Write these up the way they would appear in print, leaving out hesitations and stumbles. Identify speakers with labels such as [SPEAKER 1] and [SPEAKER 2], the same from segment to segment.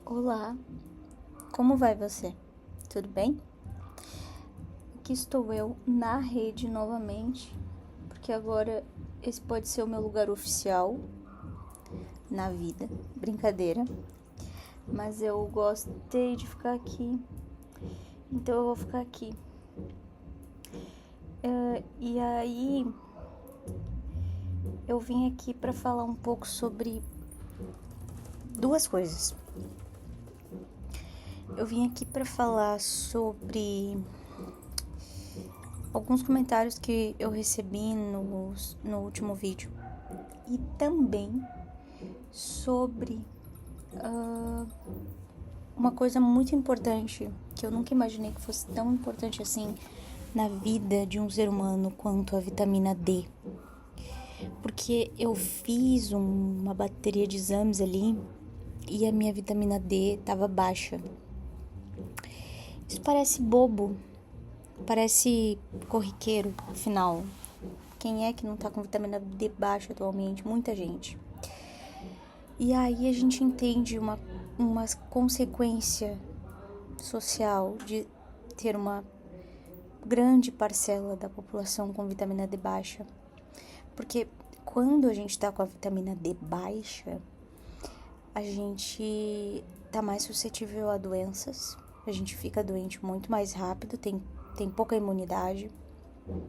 [SPEAKER 1] Olá, como vai você? Tudo bem? Aqui estou eu na rede novamente, porque agora esse pode ser o meu lugar oficial na vida. Brincadeira, mas eu gostei de ficar aqui, então eu vou ficar aqui. E aí, eu vim aqui para falar um pouco sobre duas coisas. Eu vim aqui para falar sobre alguns comentários que eu recebi no último vídeo e também sobre uma coisa muito importante que eu nunca imaginei que fosse tão importante assim na vida de um ser humano quanto a vitamina D. Porque eu fiz uma bateria de exames ali e a minha vitamina D estava baixa. Isso parece bobo, parece corriqueiro, afinal. Quem é que não tá com vitamina D baixa atualmente? Muita gente. E aí a gente entende uma consequência social de ter uma grande parcela da população com vitamina D baixa. Porque quando a gente tá com a vitamina D baixa, a gente tá mais suscetível a doenças, a gente fica doente muito mais rápido, tem pouca imunidade, ou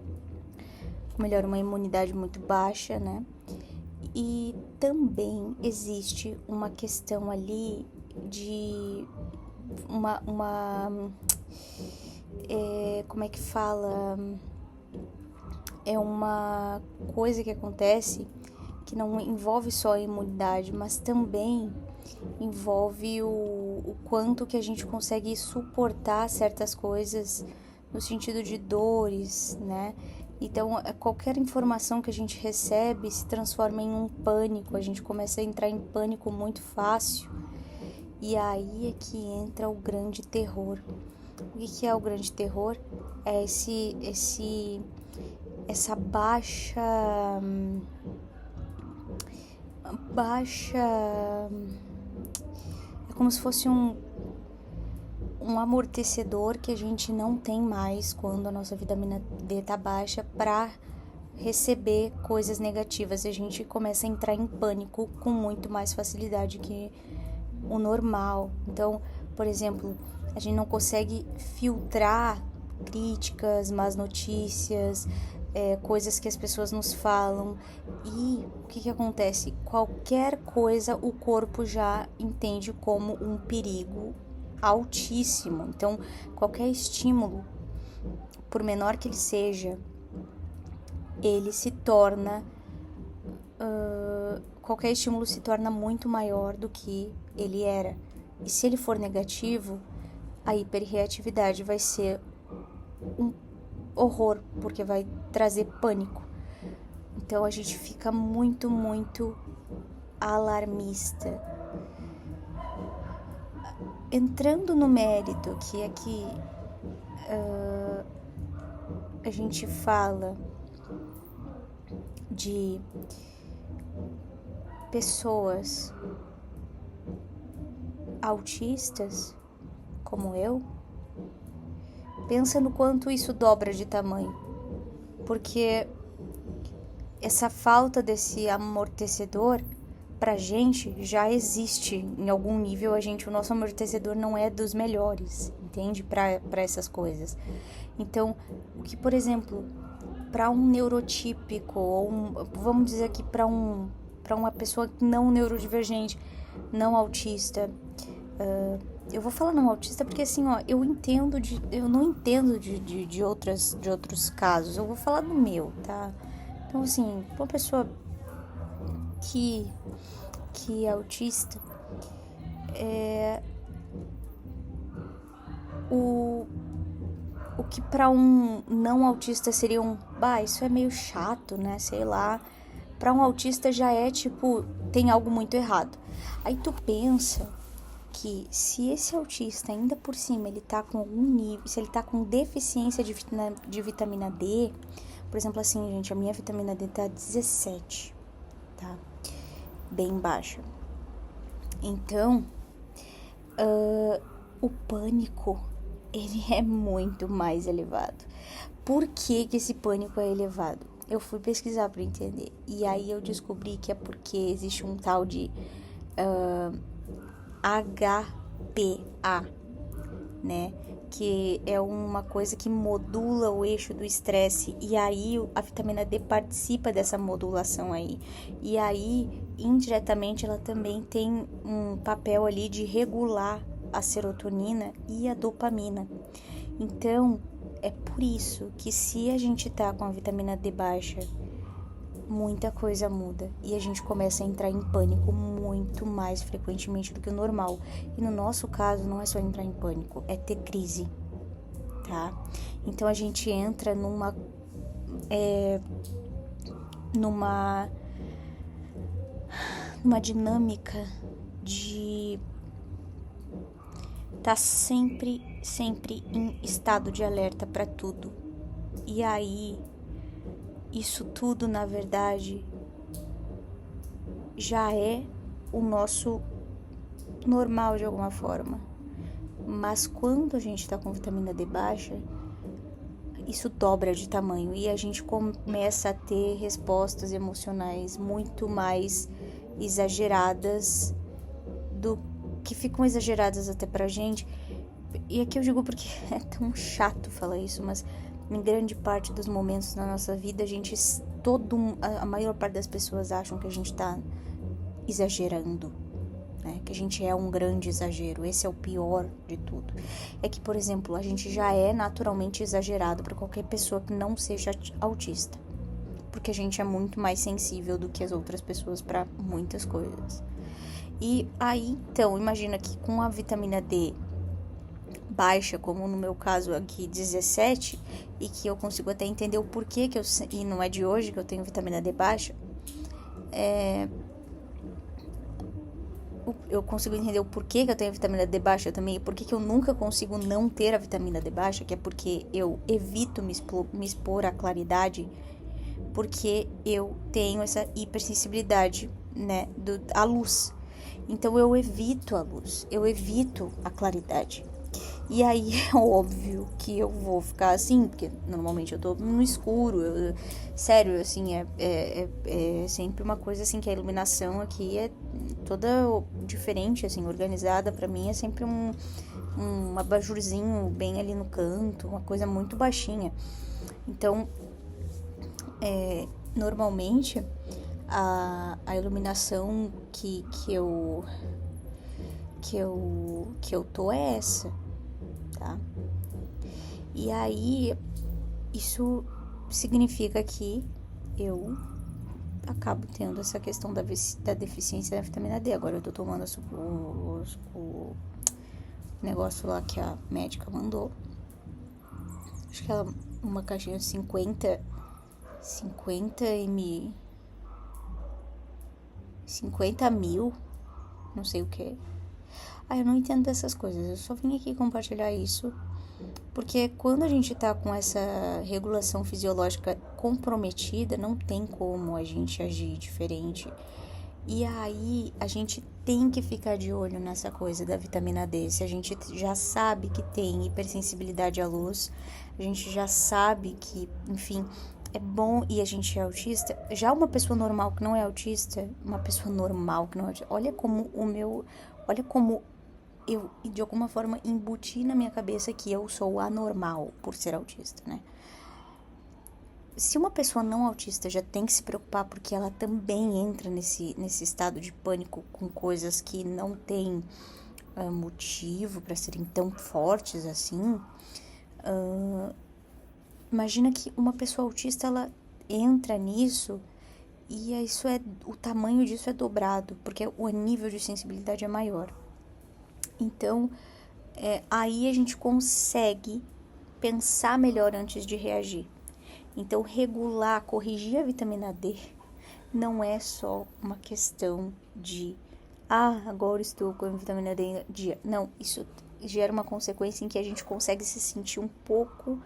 [SPEAKER 1] melhor, uma imunidade muito baixa, né? E também existe uma questão ali de como é que fala? É uma coisa que acontece que não envolve só a imunidade, mas também envolve o quanto que a gente consegue suportar certas coisas no sentido de dores, né? Então, qualquer informação que a gente recebe se transforma em um pânico, a gente começa a entrar em pânico muito fácil. E aí é que entra o grande terror. O que é o grande terror? É essa baixa é como se fosse um amortecedor que a gente não tem mais quando a nossa vitamina D tá baixa para receber coisas negativas e a gente começa a entrar em pânico com muito mais facilidade que o normal. Então, por exemplo, a gente não consegue filtrar críticas, más notícias, coisas que as pessoas nos falam. E o que acontece? Qualquer coisa o corpo já entende como um perigo altíssimo. Então, qualquer estímulo, por menor que ele seja, ele se torna... qualquer estímulo se torna muito maior do que ele era. E se ele for negativo, a hiperreatividade vai ser um horror, porque vai trazer pânico. Então a gente fica muito, muito alarmista. Entrando no mérito, que aqui a gente fala de pessoas autistas, como eu, pensa no quanto isso dobra de tamanho, porque essa falta desse amortecedor pra gente já existe em algum nível. O nosso amortecedor não é dos melhores, entende? Para essas coisas. Então, o que, por exemplo, para um neurotípico ou vamos dizer aqui para uma pessoa não neurodivergente, não autista, eu vou falar não autista porque assim, ó, eu não entendo de outros casos. Eu vou falar do meu, tá? Então, assim, uma pessoa que é autista, o que para um não autista seria isso é meio chato, né? Sei lá. Para um autista já é tipo, tem algo muito errado. Aí tu pensa que se esse autista ainda por cima ele tá com algum nível, se ele tá com deficiência de vitamina D, por exemplo assim, gente, a minha vitamina D tá 17, tá? Bem baixa. Então, o pânico, ele é muito mais elevado. Por que esse pânico é elevado? Eu fui pesquisar para entender. E aí eu descobri que é porque existe um tal de HPA, né? Que é uma coisa que modula o eixo do estresse. E aí a vitamina D participa dessa modulação aí. E aí, indiretamente, ela também tem um papel ali de regular a serotonina e a dopamina. Então, é por isso que se a gente tá com a vitamina D baixa, muita coisa muda e a gente começa a entrar em pânico muito mais frequentemente do que o normal. E no nosso caso, não é só entrar em pânico, é ter crise, tá? Então a gente entra numa dinâmica de tá sempre em estado de alerta para tudo. E aí, isso tudo, na verdade, já é o nosso normal de alguma forma. Mas quando a gente tá com vitamina D baixa, isso dobra de tamanho e a gente começa a ter respostas emocionais muito mais exageradas, do que ficam exageradas até pra gente. E aqui eu digo porque é tão chato falar isso, mas em grande parte dos momentos na nossa vida, a maior parte das pessoas acham que a gente tá exagerando, né? Que a gente é um grande exagero. Esse é o pior de tudo. É que, por exemplo, a gente já é naturalmente exagerado para qualquer pessoa que não seja autista, porque a gente é muito mais sensível do que as outras pessoas para muitas coisas. E aí, então, imagina que com a vitamina D baixa, como no meu caso aqui 17, e que eu consigo até entender o porquê que e não é de hoje que eu tenho vitamina D baixa, eu consigo entender o porquê que eu tenho a vitamina D baixa também, e por que eu nunca consigo não ter a vitamina D baixa, que é porque eu evito me expor à claridade, porque eu tenho essa hipersensibilidade, né, à luz. Então eu evito a luz, eu evito a claridade. E aí é óbvio que eu vou ficar assim, porque normalmente eu tô no escuro, sério, assim, é sempre uma coisa assim, que a iluminação aqui é toda diferente, assim, organizada. Pra mim é sempre um abajurzinho bem ali no canto, uma coisa muito baixinha. Então, normalmente a iluminação que eu tô é essa, tá? E aí, isso significa que eu acabo tendo essa questão da deficiência da vitamina D. Agora eu tô tomando o negócio lá que a médica mandou. Acho que ela, uma caixinha de 50 mil, não sei o que. Eu não entendo dessas coisas, eu só vim aqui compartilhar isso, porque quando a gente tá com essa regulação fisiológica comprometida, não tem como a gente agir diferente. E aí, a gente tem que ficar de olho nessa coisa da vitamina D. Se a gente já sabe que tem hipersensibilidade à luz, a gente já sabe que, enfim, é bom, e a gente é autista. Já uma pessoa normal que não é autista, olha como eu, de alguma forma, embuti na minha cabeça que eu sou anormal por ser autista, né? Se uma pessoa não autista já tem que se preocupar porque ela também entra nesse estado de pânico com coisas que não tem motivo para serem tão fortes assim, imagina que uma pessoa autista, ela entra nisso e o tamanho disso é dobrado, porque o nível de sensibilidade é maior. Então, aí a gente consegue pensar melhor antes de reagir. Então, corrigir a vitamina D não é só uma questão de agora estou com a vitamina D em dia. Não, isso gera uma consequência em que a gente consegue se sentir um pouco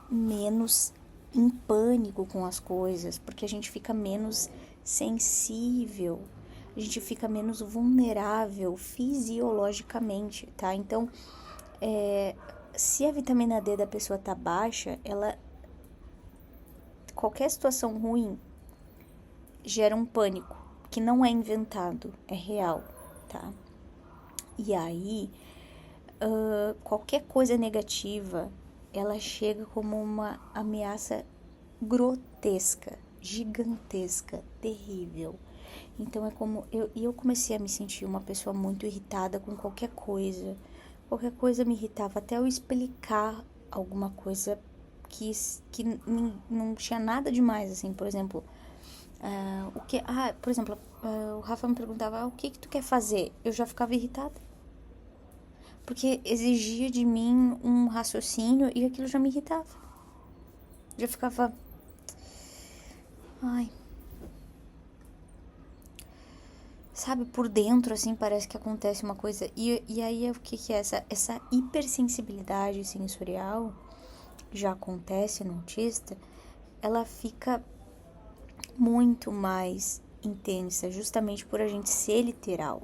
[SPEAKER 1] menos em pânico com as coisas, porque a gente fica menos sensível a gente fica menos vulnerável fisiologicamente, tá? Então, se a vitamina D da pessoa tá baixa, qualquer situação ruim gera um pânico, que não é inventado, é real, tá? E aí, qualquer coisa negativa, ela chega como uma ameaça grotesca, gigantesca, terrível. Então é como eu comecei a me sentir uma pessoa muito irritada com qualquer coisa. Qualquer coisa me irritava, até eu explicar alguma coisa que não tinha nada demais, assim, por exemplo, por exemplo, o Rafa me perguntava, o que tu quer fazer? Eu já ficava irritada. Porque exigia de mim um raciocínio e aquilo já me irritava. Já ficava, ai, sabe, por dentro, assim, parece que acontece uma coisa. E aí, o que é essa hipersensibilidade sensorial, já acontece no autista, ela fica muito mais intensa, justamente por a gente ser literal.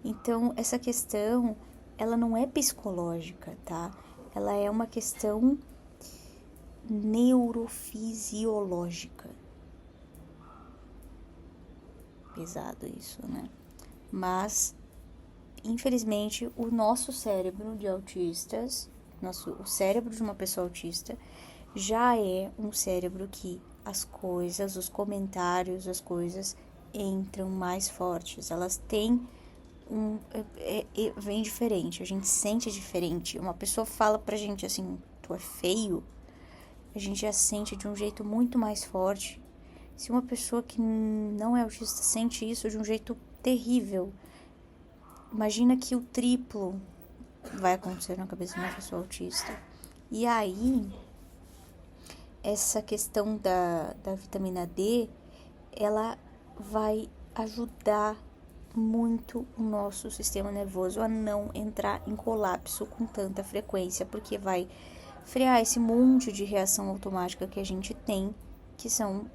[SPEAKER 1] Então, essa questão, ela não é psicológica, tá? Ela é uma questão neurofisiológica. Pesado isso, né? Mas, infelizmente, o nosso cérebro de autistas, o cérebro de uma pessoa autista, já é um cérebro que as coisas, os comentários, as coisas entram mais fortes. Elas têm vem diferente, a gente sente diferente. Uma pessoa fala pra gente assim, tu é feio, a gente já sente de um jeito muito mais forte. Se uma pessoa que não é autista sente isso de um jeito terrível, imagina que o triplo vai acontecer na cabeça de uma pessoa autista. E aí, essa questão da vitamina D, ela vai ajudar muito o nosso sistema nervoso a não entrar em colapso com tanta frequência, porque vai frear esse monte de reação automática que a gente tem, que são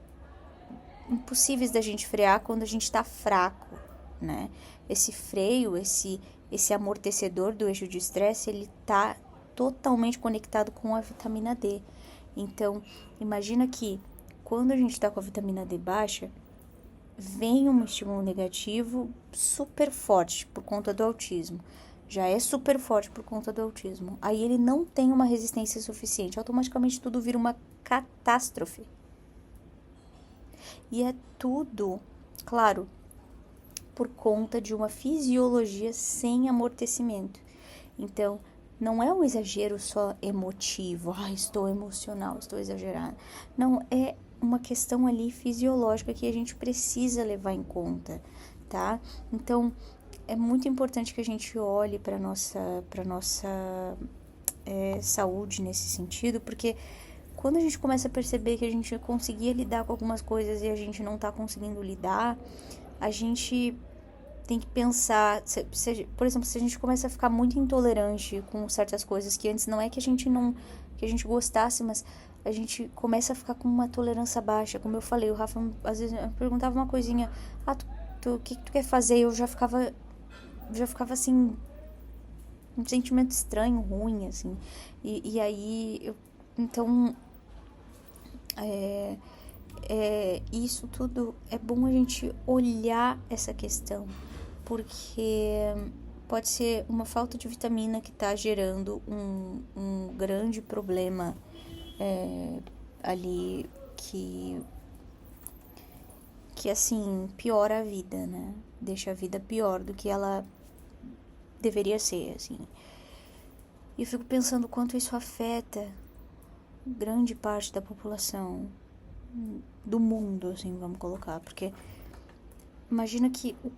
[SPEAKER 1] impossíveis da gente frear quando a gente tá fraco, né? Esse freio, esse amortecedor do eixo de estresse, ele tá totalmente conectado com a vitamina D. Então, imagina que quando a gente tá com a vitamina D baixa, vem um estímulo negativo super forte por conta do autismo. Já é super forte por conta do autismo. Aí ele não tem uma resistência suficiente. Automaticamente tudo vira uma catástrofe. E é tudo, claro, por conta de uma fisiologia sem amortecimento. Então, não é um exagero só emotivo. Estou emocional, estou exagerada. Não, é uma questão ali fisiológica que a gente precisa levar em conta, tá? Então, é muito importante que a gente olhe para nossa saúde nesse sentido, porque quando a gente começa a perceber que a gente conseguia lidar com algumas coisas e a gente não tá conseguindo lidar, a gente tem que pensar, por exemplo, se a gente começa a ficar muito intolerante com certas coisas que antes não é que a gente gostasse, mas a gente começa a ficar com uma tolerância baixa. Como eu falei, o Rafa às vezes perguntava uma coisinha, o que tu quer fazer? Eu já ficava assim, um sentimento estranho, ruim, assim. E aí, então, isso tudo é bom a gente olhar essa questão, porque pode ser uma falta de vitamina que está gerando um grande problema ali que assim piora a vida, né? Deixa a vida pior do que ela deveria ser, assim. E eu fico pensando quanto isso afeta grande parte da população do mundo, assim, vamos colocar, porque imagina que o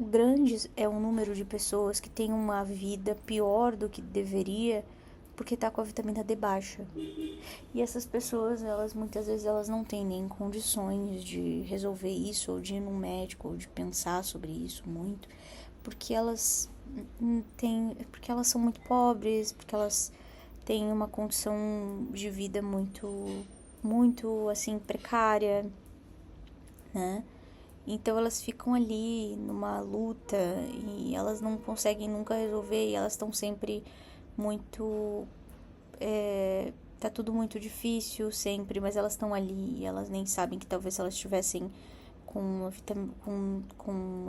[SPEAKER 1] grande é o número de pessoas que tem uma vida pior do que deveria porque tá com a vitamina D baixa. E essas pessoas, elas muitas vezes elas não têm nem condições de resolver isso, ou de ir no médico, ou de pensar sobre isso muito, porque elas são muito pobres, porque elas têm uma condição de vida muito assim precária, né? Então elas ficam ali numa luta e elas não conseguem nunca resolver e elas estão sempre muito. Tá tudo muito difícil sempre, mas elas estão ali e elas nem sabem que talvez se elas estivessem com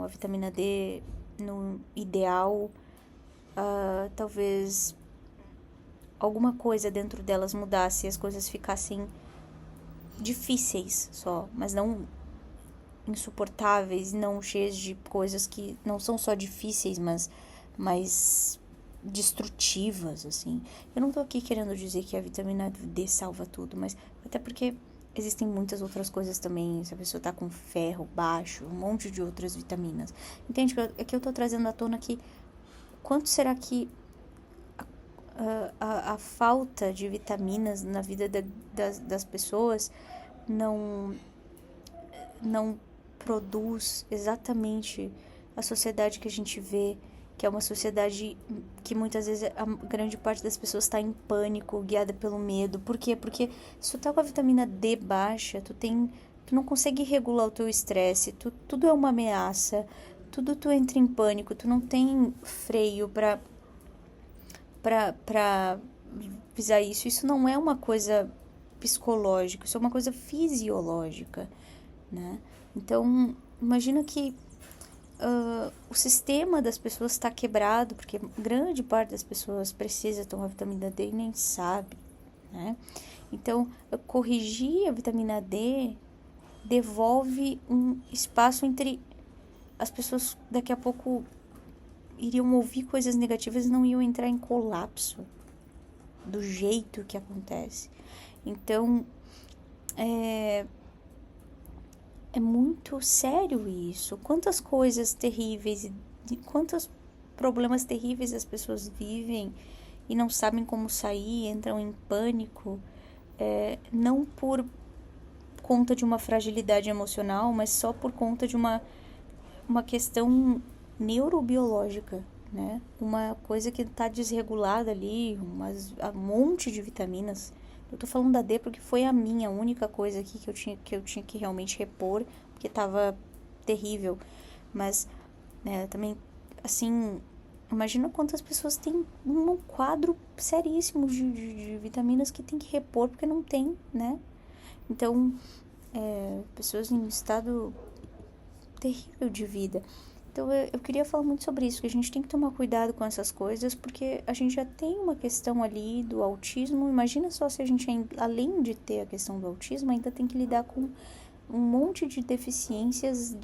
[SPEAKER 1] a vitamina D no ideal, talvez alguma coisa dentro delas mudasse e as coisas ficassem difíceis só, mas não insuportáveis, não cheias de coisas que não são só difíceis, mas destrutivas, assim. Eu não tô aqui querendo dizer que a vitamina D salva tudo, mas até porque existem muitas outras coisas também. Se a pessoa tá com ferro baixo, um monte de outras vitaminas. Entende? É que eu tô trazendo à tona que quanto será que a falta de vitaminas na vida das pessoas não produz exatamente a sociedade que a gente vê, que é uma sociedade que muitas vezes a grande parte das pessoas está em pânico, guiada pelo medo. Por quê? Porque se tu tá com a vitamina D baixa, tu não consegue regular o teu estresse, tudo é uma ameaça, tudo tu entra em pânico, tu não tem freio pra visar isso. Isso não é uma coisa psicológica, isso é uma coisa fisiológica, né? Então, imagina que o sistema das pessoas está quebrado, porque grande parte das pessoas precisa tomar vitamina D e nem sabe, né? Então, corrigir a vitamina D devolve um espaço entre as pessoas daqui a pouco iriam ouvir coisas negativas e não iam entrar em colapso do jeito que acontece. Então, é muito sério isso. Quantas coisas terríveis, quantos problemas terríveis as pessoas vivem e não sabem como sair, entram em pânico, não por conta de uma fragilidade emocional, mas só por conta de uma questão neurobiológica, né? Uma coisa que está desregulada ali, um monte de vitaminas. Eu tô falando da D porque foi a minha única coisa aqui que eu tinha que realmente repor, porque tava terrível. Mas, né, também, assim, imagina quantas pessoas têm um quadro seríssimo de vitaminas que tem que repor porque não tem, né? Então, pessoas em estado terrível de vida. Então eu queria falar muito sobre isso, que a gente tem que tomar cuidado com essas coisas, porque a gente já tem uma questão ali do autismo. Imagina só se a gente, além de ter a questão do autismo, ainda tem que lidar com um monte de deficiências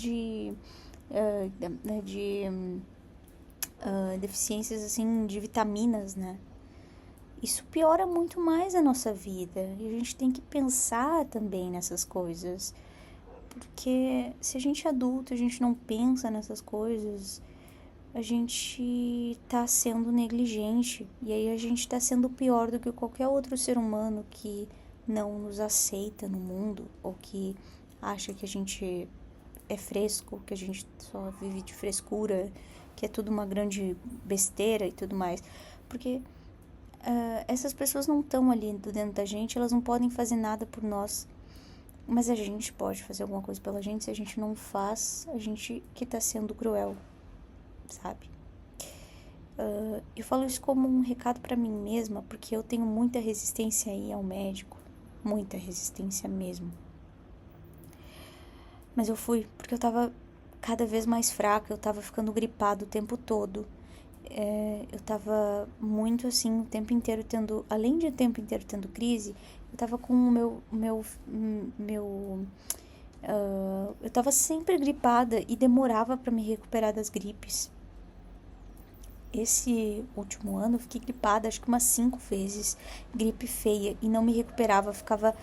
[SPEAKER 1] deficiências assim de vitaminas, né? Isso piora muito mais a nossa vida e a gente tem que pensar também nessas coisas. Porque se a gente é adulto, a gente não pensa nessas coisas, a gente tá sendo negligente. E aí a gente tá sendo pior do que qualquer outro ser humano que não nos aceita no mundo, ou que acha que a gente é fresco, que a gente só vive de frescura, que é tudo uma grande besteira e tudo mais. Porque essas pessoas não estão ali dentro da gente, elas não podem fazer nada por nós. Mas a gente pode fazer alguma coisa pela gente. Se a gente não faz, a gente que tá sendo cruel, sabe? Eu falo isso como um recado pra mim mesma, porque eu tenho muita resistência aí ao médico. Muita resistência mesmo. Mas eu fui, porque eu tava cada vez mais fraca, eu tava ficando gripada o tempo todo. Eu tava muito assim, o tempo inteiro tendo, além de o tempo inteiro tendo crise, eu tava com eu tava sempre gripada e demorava pra me recuperar das gripes. Esse último ano eu fiquei gripada acho que umas 5 vezes, gripe feia, e não me recuperava, ficava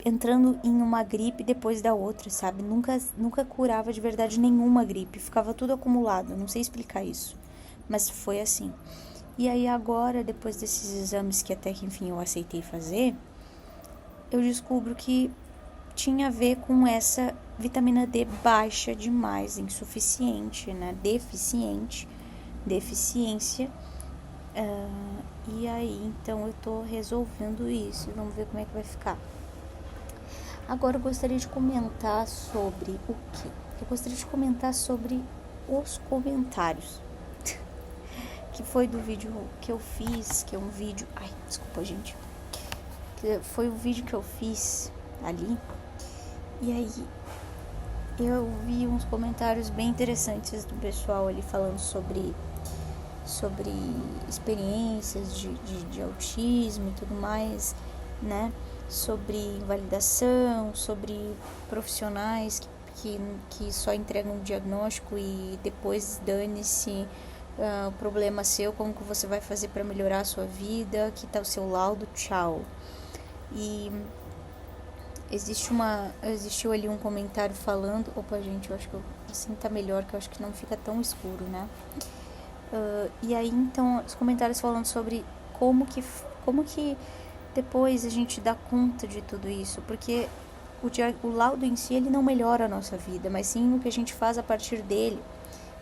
[SPEAKER 1] entrando em uma gripe depois da outra, sabe? Nunca curava de verdade nenhuma gripe, ficava tudo acumulado, não sei explicar isso. Mas foi assim. E aí agora, depois desses exames que até que enfim eu aceitei fazer, eu descubro que tinha a ver com essa vitamina D baixa demais, insuficiente, né? Deficiência. E aí, então eu tô resolvendo isso. Vamos ver como é que vai ficar. Agora eu gostaria de comentar sobre o quê? eu gostaria de comentar sobre os comentários, que foi do vídeo que eu fiz, que é um vídeo... Ai, desculpa, gente. Que foi o vídeo que eu fiz ali. E aí, eu vi uns comentários bem interessantes do pessoal ali falando sobre experiências de autismo e tudo mais, né? Sobre invalidação, sobre profissionais que só entregam um diagnóstico e depois dane-se, o problema seu, como que você vai fazer para melhorar a sua vida, que tá o seu laudo, tchau. E existiu ali um comentário falando, opa gente, eu acho que assim tá melhor, que eu acho que não fica tão escuro, né? E aí então os comentários falando sobre como que depois a gente dá conta de tudo isso, porque o laudo em si ele não melhora a nossa vida, mas sim o que a gente faz a partir dele.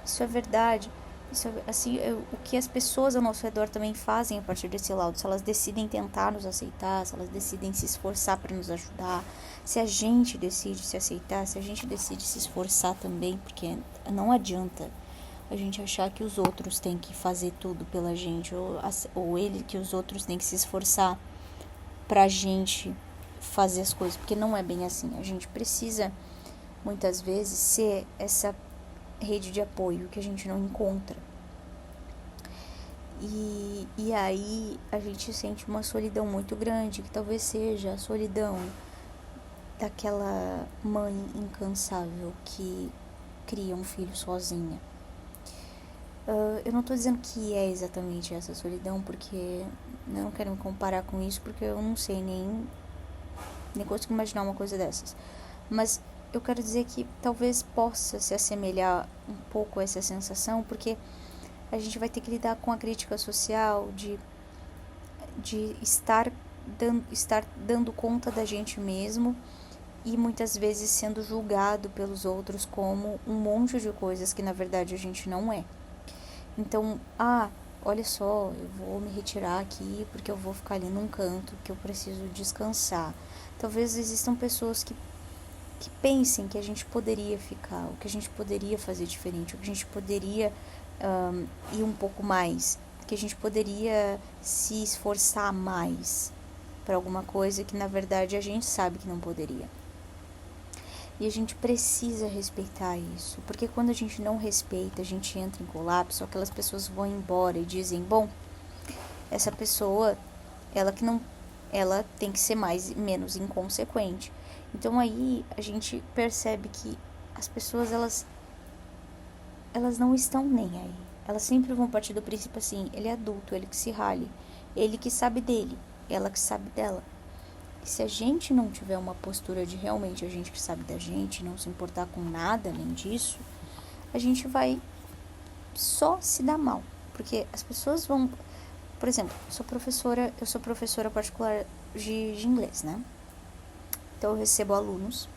[SPEAKER 1] Isso é verdade. Isso é, assim, o que as pessoas ao nosso redor também fazem a partir desse laudo, se elas decidem tentar nos aceitar, se elas decidem se esforçar para nos ajudar, se a gente decide se aceitar, se a gente decide se esforçar também, porque não adianta a gente achar que os outros têm que fazer tudo pela gente, ou que os outros têm que se esforçar pra gente fazer as coisas, porque não é bem assim. A gente precisa, muitas vezes, ser essa rede de apoio que a gente não encontra. E aí a gente sente uma solidão muito grande, que talvez seja a solidão daquela mãe incansável que cria um filho sozinha. Eu não tô dizendo que é exatamente essa solidão, porque eu não quero me comparar com isso, porque eu não sei, nem consigo imaginar uma coisa dessas. Mas eu quero dizer que talvez possa se assemelhar um pouco a essa sensação, porque a gente vai ter que lidar com a crítica social de estar dando conta da gente mesmo e muitas vezes sendo julgado pelos outros como um monte de coisas que na verdade a gente não é. Então, olha só, eu vou me retirar aqui porque eu vou ficar ali num canto que eu preciso descansar. Talvez existam pessoas que pensem que a gente poderia ficar, o que a gente poderia fazer diferente, o que a gente poderia ir um pouco mais, que a gente poderia se esforçar mais para alguma coisa que na verdade a gente sabe que não poderia. E a gente precisa respeitar isso, porque quando a gente não respeita, a gente entra em colapso, aquelas pessoas vão embora e dizem, bom, essa pessoa, ela tem que ser menos inconsequente. Então aí a gente percebe que as pessoas, elas não estão nem aí. Elas sempre vão partir do princípio assim, ele é adulto, ele que se rale, ele que sabe dele, ela que sabe dela. E se a gente não tiver uma postura de realmente a gente que sabe da gente, não se importar com nada além disso, a gente vai só se dar mal. Porque as pessoas vão... Por exemplo, eu sou professora particular de inglês, né? Então eu recebo alunos,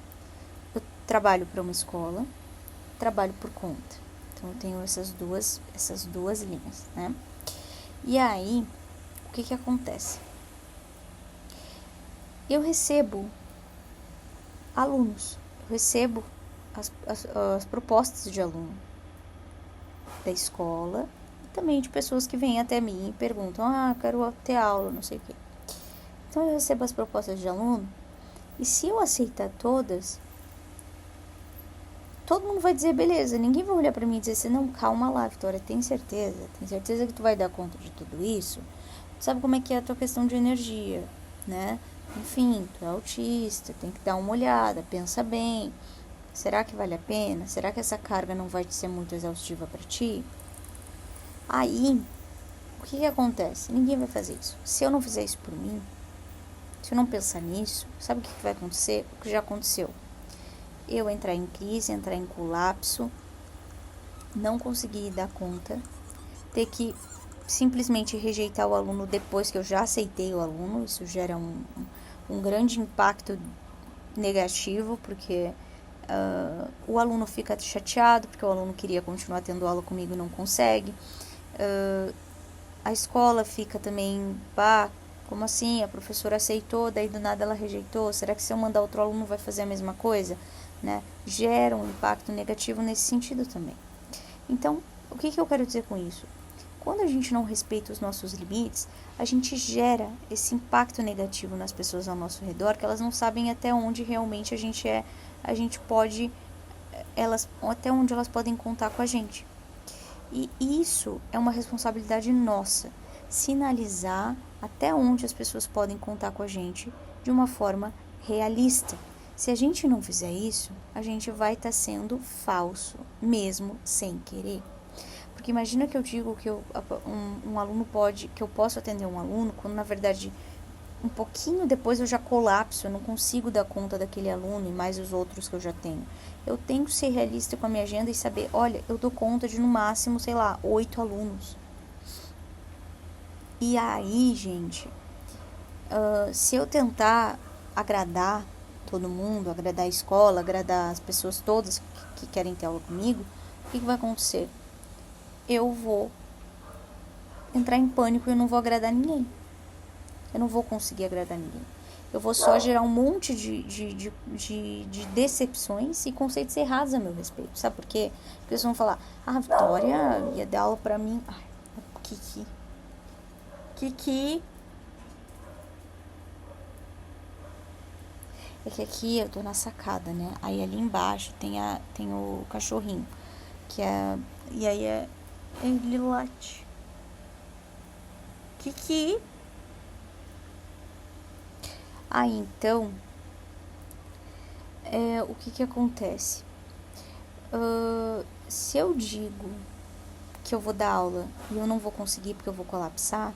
[SPEAKER 1] eu trabalho para uma escola, trabalho por conta. Então eu tenho essas duas linhas, né? E aí, o que acontece? Eu recebo alunos, eu recebo as propostas de aluno da escola e também de pessoas que vêm até mim e perguntam, eu quero ter aula, não sei o quê. Então eu recebo as propostas de aluno e se eu aceitar todas, todo mundo vai dizer, beleza, ninguém vai olhar pra mim e dizer assim, não, calma lá, Vitória, tem certeza que tu vai dar conta de tudo isso? Tu sabe como é que é a tua questão de energia, né? Enfim, tu é autista, tem que dar uma olhada, pensa bem. Será que vale a pena? Será que essa carga não vai ser muito exaustiva para ti? Aí, o que acontece? Ninguém vai fazer isso. Se eu não fizer isso por mim, se eu não pensar nisso, sabe o que vai acontecer? O que já aconteceu. Eu entrar em crise, entrar em colapso, não conseguir dar conta, ter que simplesmente rejeitar o aluno depois que eu já aceitei o aluno. Isso gera um grande impacto negativo, porque o aluno fica chateado, porque o aluno queria continuar tendo aula comigo e não consegue. A escola fica também, como assim? A professora aceitou, daí do nada ela rejeitou. Será que se eu mandar outro aluno vai fazer a mesma coisa? né? Gera um impacto negativo nesse sentido também. Então, o que eu quero dizer com isso? Quando a gente não respeita os nossos limites, a gente gera esse impacto negativo nas pessoas ao nosso redor, que elas não sabem até onde realmente a gente pode, até onde elas podem contar com a gente. E isso é uma responsabilidade nossa, sinalizar até onde as pessoas podem contar com a gente de uma forma realista. Se a gente não fizer isso, a gente vai estar sendo falso, mesmo sem querer. Porque imagina que eu digo que um aluno que eu posso atender um aluno, quando na verdade um pouquinho depois eu já colapso, eu não consigo dar conta daquele aluno e mais os outros que eu já tenho. Eu tenho que ser realista com a minha agenda e saber, olha, eu dou conta de no máximo, 8 alunos. E aí, gente, se eu tentar agradar todo mundo, agradar a escola, agradar as pessoas todas que querem ter aula comigo, o que vai acontecer? Eu vou entrar em pânico e eu não vou agradar ninguém. Eu não vou conseguir agradar ninguém. Eu vou só gerar um monte de decepções e conceitos errados a meu respeito. Sabe por quê? Porque eles vão falar, a Vitória ia dar aula pra mim. Ai, Kiki. É que aqui eu tô na sacada, né? Aí ali embaixo tem o cachorrinho. E aí ele late. Kiki. Aí então, o que acontece? Se eu digo que eu vou dar aula e eu não vou conseguir porque eu vou colapsar,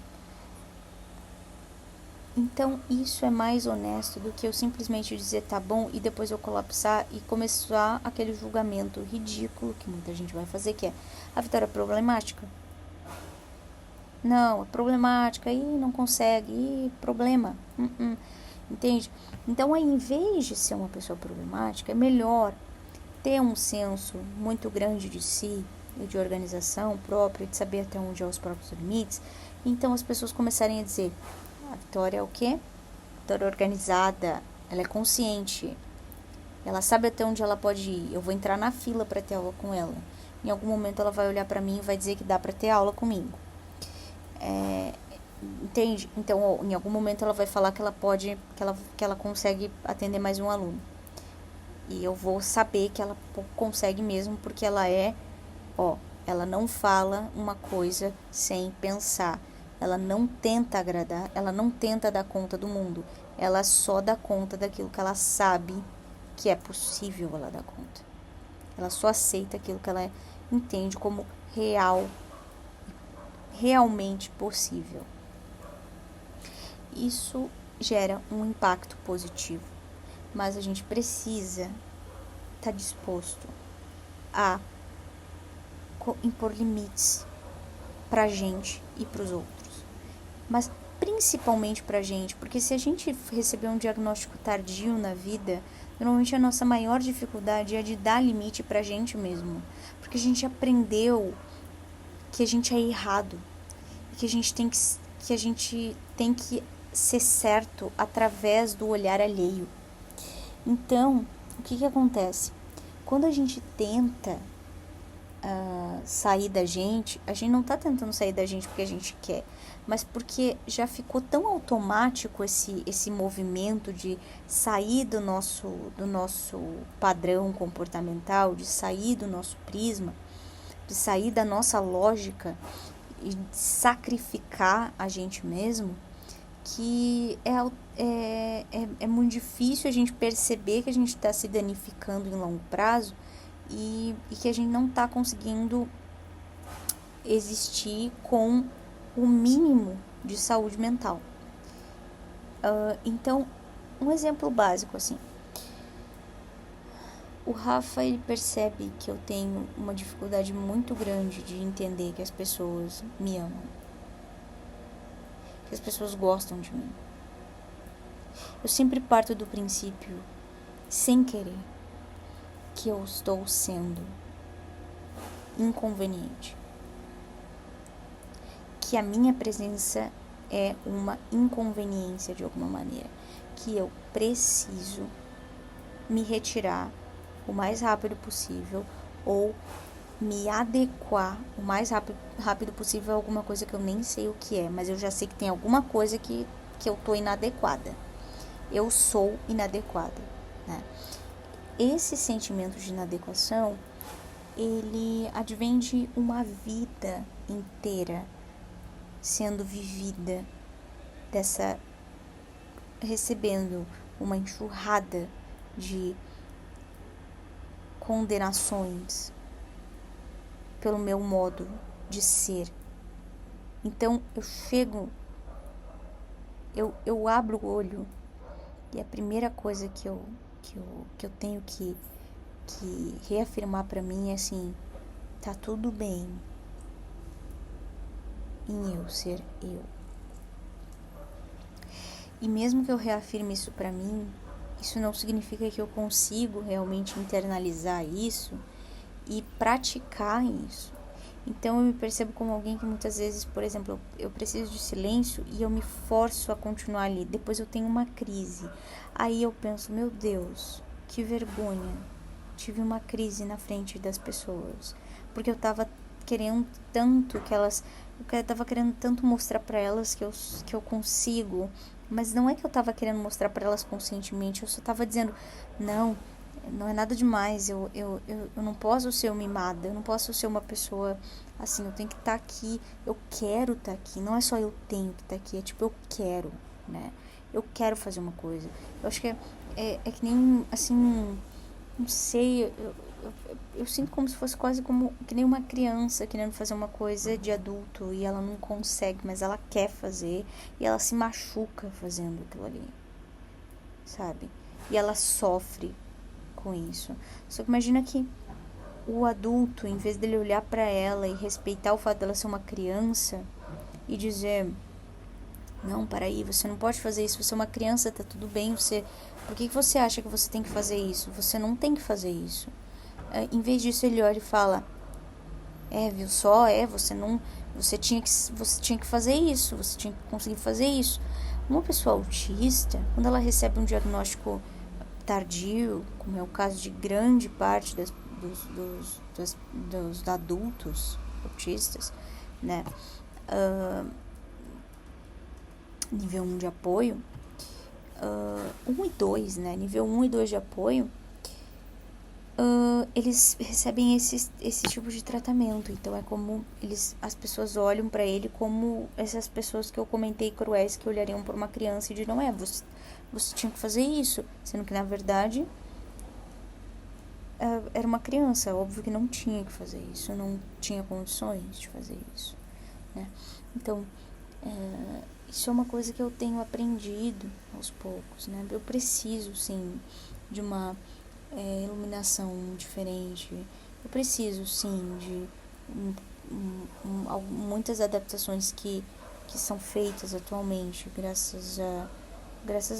[SPEAKER 1] então isso é mais honesto do que eu simplesmente dizer tá bom e depois eu colapsar e começar aquele julgamento ridículo que muita gente vai fazer, que é a Vitória é problemática. Não, é problemática, não consegue, problema. Entende? Então, ao invés de ser uma pessoa problemática, é melhor ter um senso muito grande de si e de organização própria, de saber até onde são os próprios limites. Então, as pessoas começarem a dizer, a Vitória é o quê? Vitória organizada, ela é consciente, ela sabe até onde ela pode ir, eu vou entrar na fila para ter aula com ela. Em algum momento ela vai olhar para mim e vai dizer que dá para ter aula comigo. Entende? Então, em algum momento ela vai falar que ela pode, que ela consegue atender mais um aluno. E eu vou saber que ela consegue mesmo, porque ela ela não fala uma coisa sem pensar. Ela não tenta agradar, ela não tenta dar conta do mundo. Ela só dá conta daquilo que ela sabe que é possível ela dar conta. Ela só aceita aquilo que ela entende como realmente possível. Isso gera um impacto positivo, mas a gente precisa estar disposto a impor limites pra gente e pros outros, mas principalmente pra gente, porque se a gente receber um diagnóstico tardio na vida, normalmente a nossa maior dificuldade é de dar limite pra gente mesmo, porque a gente aprendeu que a gente é errado, que a gente tem que ser certo através do olhar alheio. Então, o que acontece? Quando a gente tenta sair da gente, a gente não tá tentando sair da gente porque a gente quer, mas porque já ficou tão automático esse movimento de sair do nosso padrão comportamental, de sair do nosso prisma, de sair da nossa lógica e de sacrificar a gente mesmo, que é muito difícil a gente perceber que a gente está se danificando em longo prazo e que a gente não está conseguindo existir com o mínimo de saúde mental. Então, um exemplo básico assim, o Rafa, ele percebe que eu tenho uma dificuldade muito grande de entender que as pessoas me amam, que as pessoas gostam de mim. Eu sempre parto do princípio, sem querer, que eu estou sendo inconveniente, que a minha presença é uma inconveniência de alguma maneira, que eu preciso me retirar o mais rápido possível ou me adequar o mais rápido possível a alguma coisa que eu nem sei o que é, mas eu já sei que tem alguma coisa que eu tô inadequada. Eu sou inadequada, né? Esse sentimento de inadequação, ele advém de uma vida inteira sendo vivida recebendo uma enxurrada de condenações pelo meu modo de ser. Então eu abro o olho e a primeira coisa que eu tenho que reafirmar pra mim é assim: tá tudo bem em eu ser eu. E mesmo que eu reafirme isso pra mim, isso não significa que eu consigo realmente internalizar isso e praticar isso. Então eu me percebo como alguém que muitas vezes, por exemplo, eu preciso de silêncio e eu me forço a continuar ali. Depois eu tenho uma crise. Aí eu penso, meu Deus, que vergonha. Tive uma crise na frente das pessoas. Porque eu tava querendo tanto eu tava querendo tanto mostrar pra elas que eu consigo. Mas não é que eu tava querendo mostrar pra elas conscientemente. Eu só tava dizendo, não é nada demais, eu não posso ser uma mimada, eu não posso ser uma pessoa assim, eu tenho que estar aqui, eu quero estar aqui, não é só eu tenho que estar aqui, é tipo, eu quero, né? Eu quero fazer uma coisa. Eu acho que é que nem, assim, não sei, eu sinto como se fosse quase como que nem uma criança querendo fazer uma coisa de adulto e ela não consegue, mas ela quer fazer e ela se machuca fazendo aquilo ali, sabe? E ela sofre com isso. Só que imagina que o adulto, em vez dele olhar para ela e respeitar o fato dela ser uma criança e dizer, não, peraí, você não pode fazer isso, você é uma criança, tá tudo bem, por que você acha que você tem que fazer isso? Você não tem que fazer isso. Em vez disso, ele olha e fala, viu só, você tinha que fazer isso, você tinha que conseguir fazer isso. Uma pessoa autista, quando ela recebe um diagnóstico tardio, como é o caso de grande parte dos adultos autistas, né? Nível 1 de apoio, 1 e 2, né? Nível 1 e 2 de apoio, eles recebem esse tipo de tratamento. Então é como as pessoas olham pra ele como essas pessoas que eu comentei cruéis que olhariam por uma criança e diriam, você tinha que fazer isso, sendo que na verdade era uma criança, óbvio que não tinha que fazer isso, não tinha condições de fazer isso, né? Então isso é uma coisa que eu tenho aprendido aos poucos, né? Eu preciso sim de uma iluminação diferente, eu preciso sim de muitas adaptações que são feitas atualmente graças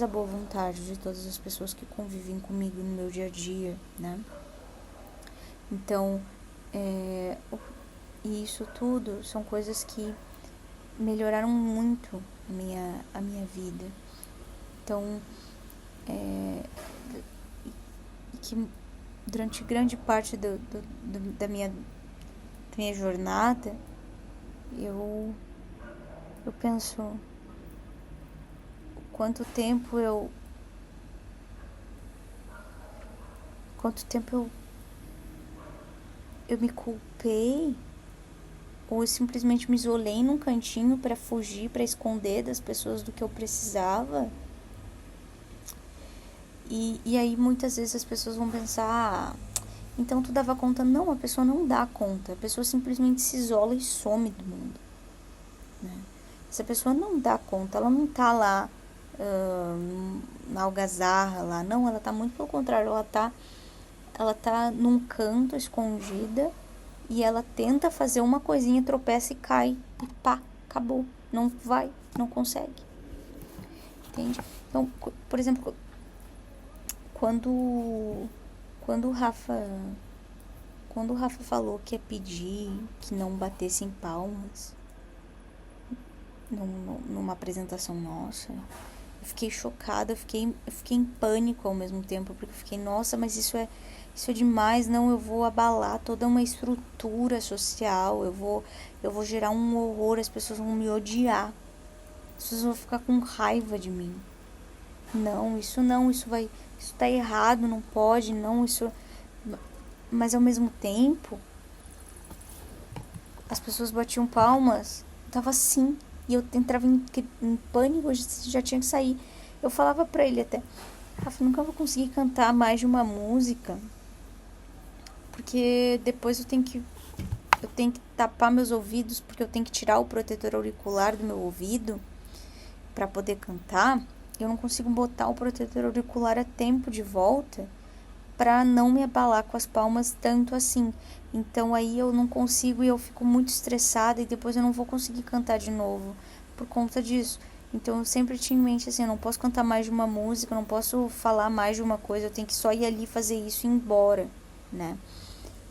[SPEAKER 1] à boa vontade de todas as pessoas que convivem comigo no meu dia a dia, né? Então, e isso tudo são coisas que melhoraram muito a minha vida. Então, que durante grande parte da minha jornada, eu penso quanto tempo eu me culpei ou eu simplesmente me isolei num cantinho para fugir, para esconder das pessoas do que eu precisava. E aí muitas vezes as pessoas vão pensar, então tu dava conta. Não, a pessoa não dá conta, a pessoa simplesmente se isola e some do mundo, né? Essa pessoa não dá conta, ela não tá lá na algazarra lá, não, ela tá muito pelo contrário, ela tá num canto escondida e ela tenta fazer uma coisinha, tropeça e cai e pá, acabou, não vai, não consegue, entende? Então, por exemplo, quando o Rafa falou que ia pedir que não batessem palmas numa apresentação nossa, eu fiquei chocada, eu fiquei em pânico ao mesmo tempo, porque eu fiquei, nossa, mas isso isso é demais, não, eu vou abalar toda uma estrutura social, eu vou gerar um horror, as pessoas vão me odiar, as pessoas vão ficar com raiva de mim. Não, isso tá errado, não pode, não, isso... Mas ao mesmo tempo, as pessoas batiam palmas, tava assim, e eu entrava em pânico, já tinha que sair. Eu falava pra ele até, Rafa, nunca vou conseguir cantar mais de uma música, porque depois eu tenho que tapar meus ouvidos, porque eu tenho que tirar o protetor auricular do meu ouvido para poder cantar. Eu não consigo botar o protetor auricular a tempo de volta para não me abalar com as palmas tanto assim. Então aí eu não consigo e eu fico muito estressada e depois eu não vou conseguir cantar de novo por conta disso. Então eu sempre tinha em mente assim, eu não posso cantar mais de uma música, eu não posso falar mais de uma coisa, eu tenho que só ir ali fazer isso e ir embora, né?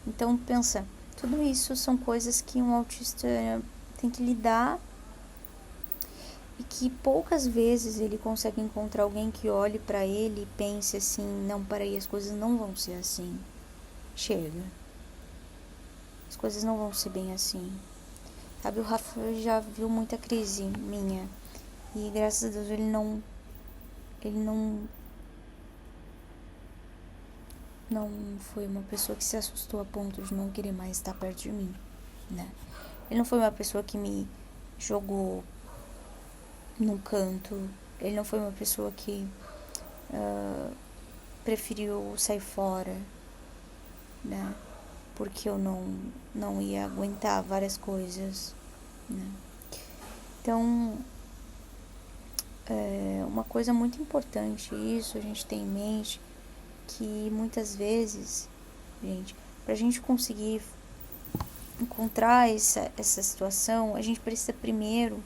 [SPEAKER 1] Então pensa, tudo isso são coisas que um autista tem que lidar e que poucas vezes ele consegue encontrar alguém que olhe pra ele e pense assim, não, peraí, as coisas não vão ser assim. Chega. As coisas não vão ser bem assim. Sabe, o Rafa já viu muita crise minha. E graças a Deus ele não foi uma pessoa que se assustou a ponto de não querer mais estar perto de mim, né? Ele não foi uma pessoa que me jogou num canto. Ele não foi uma pessoa que preferiu sair fora, né? Porque eu não ia aguentar várias coisas, né? Então, uma coisa muito importante, isso a gente tem em mente, que muitas vezes, gente, pra gente conseguir encontrar essa situação, a gente precisa primeiro,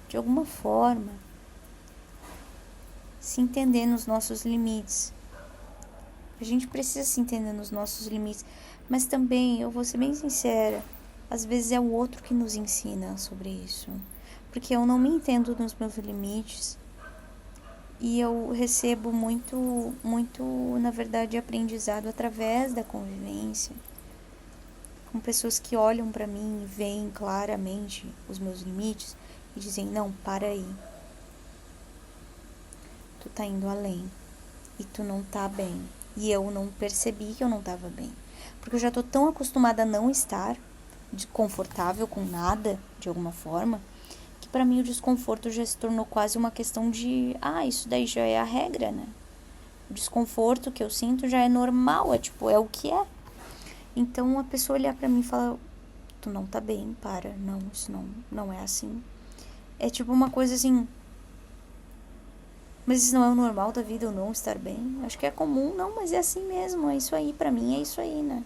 [SPEAKER 1] de alguma forma, se entender nos nossos limites. A gente precisa se entender nos nossos limites. Mas também, eu vou ser bem sincera, às vezes é o outro que nos ensina sobre isso. Porque eu não me entendo nos meus limites. E eu recebo muito, na verdade, aprendizado através da convivência. Com pessoas que olham pra mim e veem claramente os meus limites e dizem, não, para aí. Tu tá indo além. E tu não tá bem. E eu não percebi que eu não tava bem. Porque eu já tô tão acostumada a não estar confortável com nada, de alguma forma, que pra mim o desconforto já se tornou quase uma questão de, isso daí já é a regra, né? O desconforto que eu sinto já é normal, é tipo, é o que é. Então a pessoa olhar pra mim e falar, tu não tá bem, para, não, isso não é assim. É tipo uma coisa assim, mas isso não é o normal da vida, eu não estar bem? Acho que é comum, não, mas é assim mesmo, é isso aí, pra mim é isso aí, né?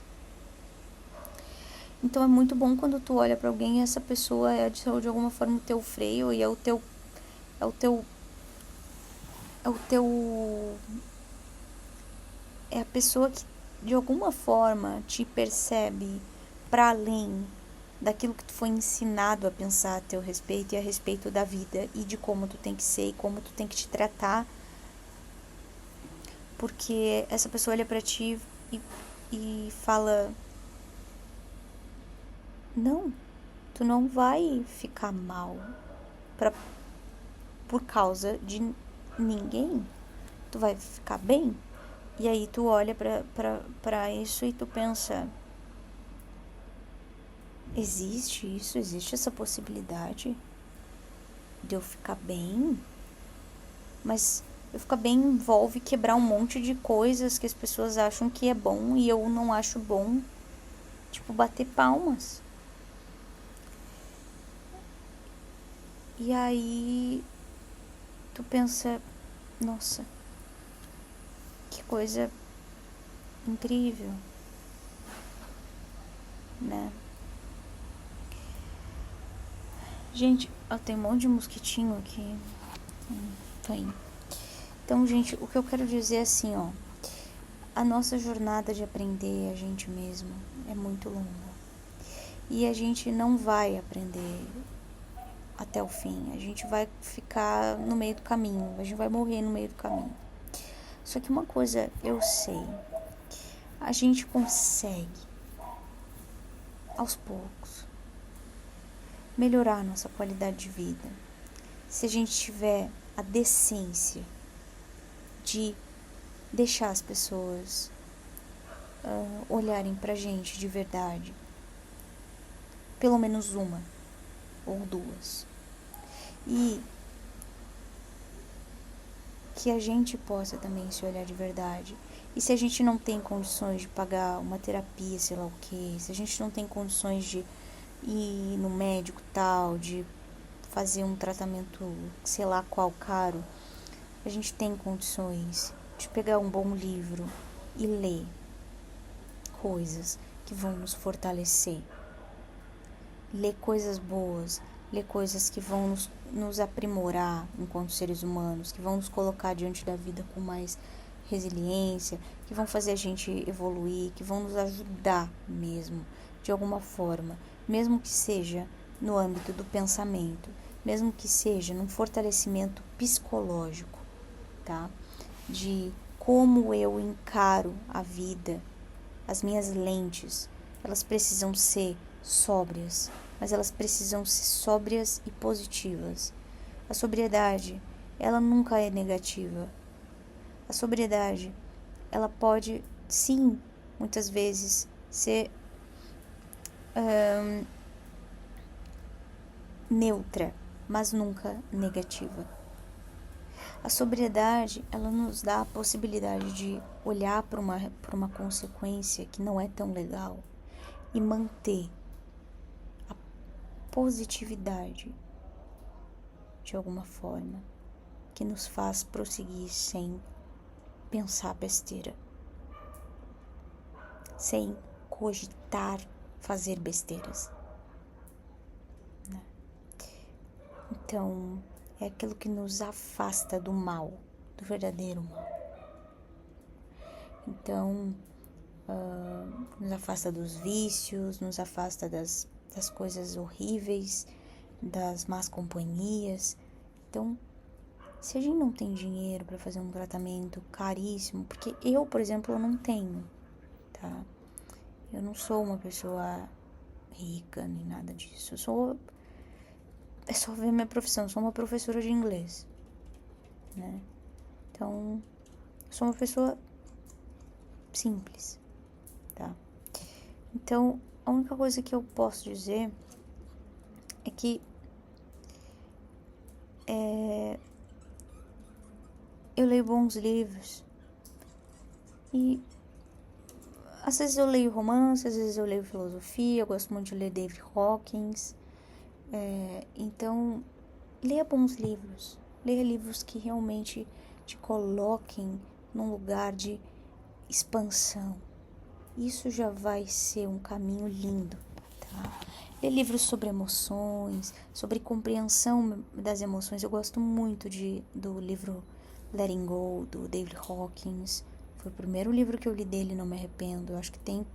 [SPEAKER 1] Então é muito bom quando tu olha pra alguém e essa pessoa é de alguma forma o teu freio e é o teu é a pessoa que de alguma forma te percebe para além daquilo que tu foi ensinado a pensar a teu respeito e a respeito da vida e de como tu tem que ser e como tu tem que te tratar, porque essa pessoa olha pra ti e fala, não, tu não vai ficar mal por causa de ninguém, tu vai ficar bem. E aí tu olha pra isso e tu pensa, existe isso? Existe essa possibilidade de eu ficar bem? Mas eu ficar bem envolve quebrar um monte de coisas que as pessoas acham que é bom e eu não acho bom. Tipo, bater palmas. E aí tu pensa, nossa, que coisa incrível, né? Gente, tem um monte de mosquitinho aqui. Tô indo. Então, gente, o que eu quero dizer é assim, ó. A nossa jornada de aprender a gente mesmo é muito longa. E a gente não vai aprender até o fim. A gente vai ficar no meio do caminho. A gente vai morrer no meio do caminho. Só que uma coisa eu sei. a gente consegue, aos poucos, melhorar a nossa qualidade de vida, se a gente tiver a decência de deixar as pessoas olharem pra gente de verdade, pelo menos uma ou duas, e que a gente possa também se olhar de verdade. E se a gente não tem condições de pagar uma terapia, sei lá o que, se a gente não tem condições de ir no médico tal, de fazer um tratamento, sei lá qual, caro, a gente tem condições de pegar um bom livro e ler coisas que vão nos fortalecer, ler coisas boas, ler coisas que vão nos aprimorar enquanto seres humanos, que vão nos colocar diante da vida com mais resiliência, que vão fazer a gente evoluir, que vão nos ajudar mesmo, de alguma forma, mesmo que seja no âmbito do pensamento, mesmo que seja num fortalecimento psicológico, tá? De como eu encaro a vida, as minhas lentes, elas precisam ser sóbrias, mas elas precisam ser sóbrias e positivas. A sobriedade, ela nunca é negativa. A sobriedade, ela pode, sim, muitas vezes, ser neutra, mas nunca negativa. A sobriedade, ela nos dá a possibilidade de olhar para uma consequência que não é tão legal e manter a positividade de alguma forma que nos faz prosseguir sem pensar besteira, sem cogitar fazer besteiras, né? Então, é aquilo que nos afasta do mal, do verdadeiro mal. Então, nos afasta dos vícios, nos afasta das coisas horríveis, das más companhias. Então, se a gente não tem dinheiro para fazer um tratamento caríssimo, porque eu, por exemplo, eu não tenho, tá? Eu não sou uma pessoa rica nem nada disso. É só ver minha profissão, eu sou uma professora de inglês, né? Então, eu sou uma pessoa simples, tá? Então, a única coisa que eu posso dizer é que eu leio bons livros e às vezes eu leio romance, às vezes eu leio filosofia, eu gosto muito de ler David Hawkins. Então, leia bons livros, leia livros que realmente te coloquem num lugar de expansão. Isso já vai ser um caminho lindo, tá? Ler livros sobre emoções, sobre compreensão das emoções. Eu gosto muito do livro Letting Go, do David Hawkins. Foi o primeiro livro que eu li dele, não me arrependo. Eu acho que tem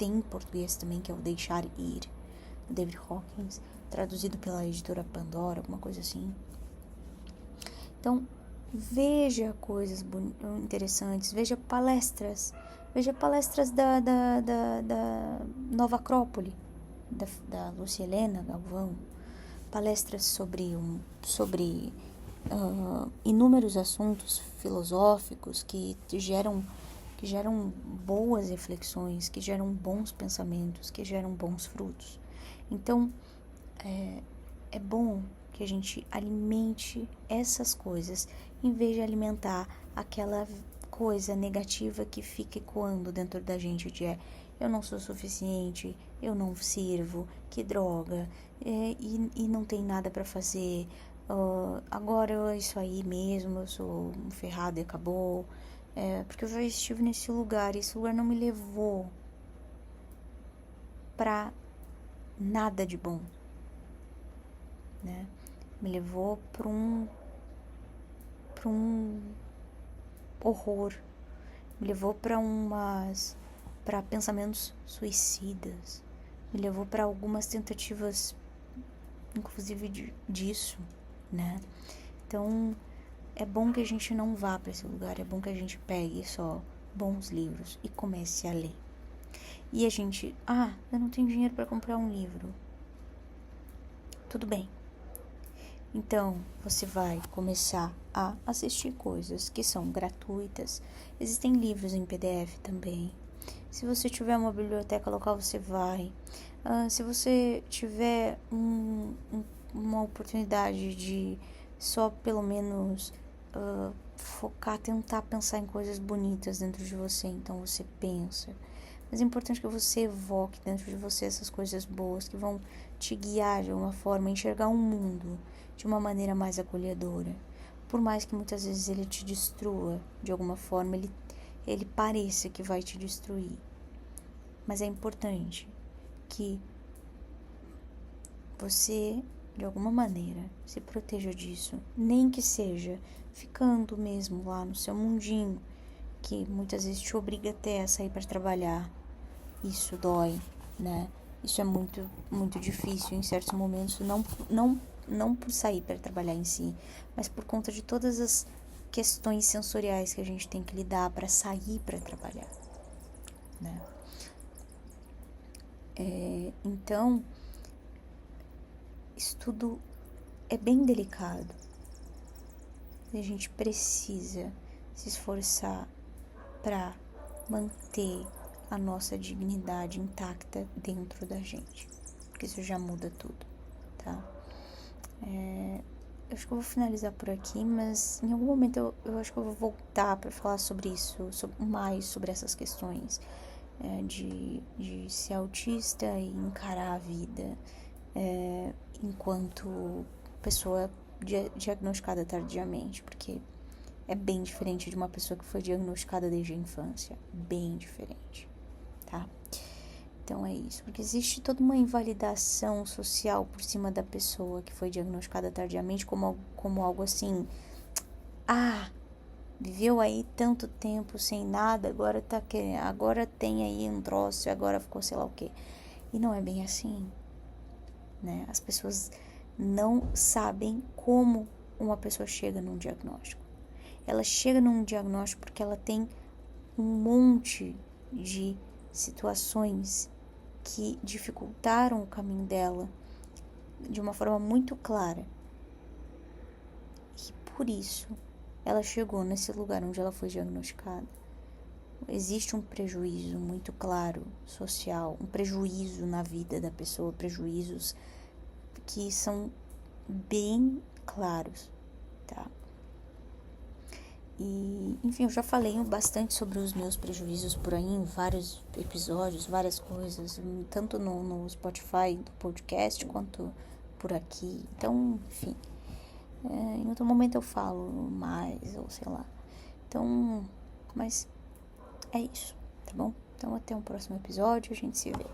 [SPEAKER 1] em português também, que é o Deixar Ir, do David Hawkins, traduzido pela editora Pandora, alguma coisa assim. Então, veja coisas interessantes, veja palestras da Nova Acrópole, da Lúcia Helena Galvão, palestras sobre inúmeros assuntos filosóficos que geram boas reflexões, que geram bons pensamentos, que geram bons frutos. Então, é bom que a gente alimente essas coisas, em vez de alimentar aquela coisa negativa que fica ecoando dentro da gente de eu não sou suficiente, eu não sirvo, que droga, e não tem nada para fazer, agora é isso aí mesmo, eu sou um ferrado e acabou, porque eu já estive nesse lugar, e esse lugar não me levou para nada de bom, né? Me levou para um horror, me levou para pensamentos suicidas, me levou para algumas tentativas, inclusive disso, né? Então, é bom que a gente não vá para esse lugar, é bom que a gente pegue só bons livros e comece a ler. E a gente, eu não tenho dinheiro para comprar um livro. Tudo bem. Então, você vai começar a assistir coisas que são gratuitas. Existem livros em PDF também. Se você tiver uma biblioteca local, você vai. Se você tiver uma oportunidade de só pelo menos focar, tentar pensar em coisas bonitas dentro de você, então você pensa. Mas é importante que você evoque dentro de você essas coisas boas que vão te guiar de uma forma a enxergar um mundo de uma maneira mais acolhedora. Por mais que muitas vezes ele te destrua de alguma forma, ele pareça que vai te destruir. Mas é importante que você, de alguma maneira, se proteja disso. Nem que seja ficando mesmo lá no seu mundinho, que muitas vezes te obriga até a sair para trabalhar. Isso dói, né? Isso é muito, muito difícil em certos momentos, não por sair para trabalhar em si, mas por conta de todas as questões sensoriais que a gente tem que lidar para sair para trabalhar, né? Então, isso tudo é bem delicado. A gente precisa se esforçar para manter a nossa dignidade intacta dentro da gente, porque isso já muda tudo, tá? Eu acho que eu vou finalizar por aqui, mas em algum momento eu acho que eu vou voltar para falar sobre isso, mais sobre essas questões de ser autista e encarar a vida enquanto pessoa diagnosticada tardiamente, porque é bem diferente de uma pessoa que foi diagnosticada desde a infância, bem diferente, tá? Então é isso, porque existe toda uma invalidação social por cima da pessoa que foi diagnosticada tardiamente como algo assim, viveu aí tanto tempo sem nada, agora tem aí um troço, agora ficou sei lá o quê. E não é bem assim, né? As pessoas não sabem como uma pessoa chega num diagnóstico. Ela chega num diagnóstico porque ela tem um monte de situações que dificultaram o caminho dela de uma forma muito clara. E por isso ela chegou nesse lugar onde ela foi diagnosticada. Existe um prejuízo muito claro social, um prejuízo na vida da pessoa, prejuízos que são bem claros, tá? E, enfim, eu já falei bastante sobre os meus prejuízos por aí em vários episódios, várias coisas, tanto no Spotify, do podcast, quanto por aqui. Então, enfim, em outro momento eu falo mais, ou sei lá. Então, mas é isso, tá bom? Então, até um próximo episódio, a gente se vê.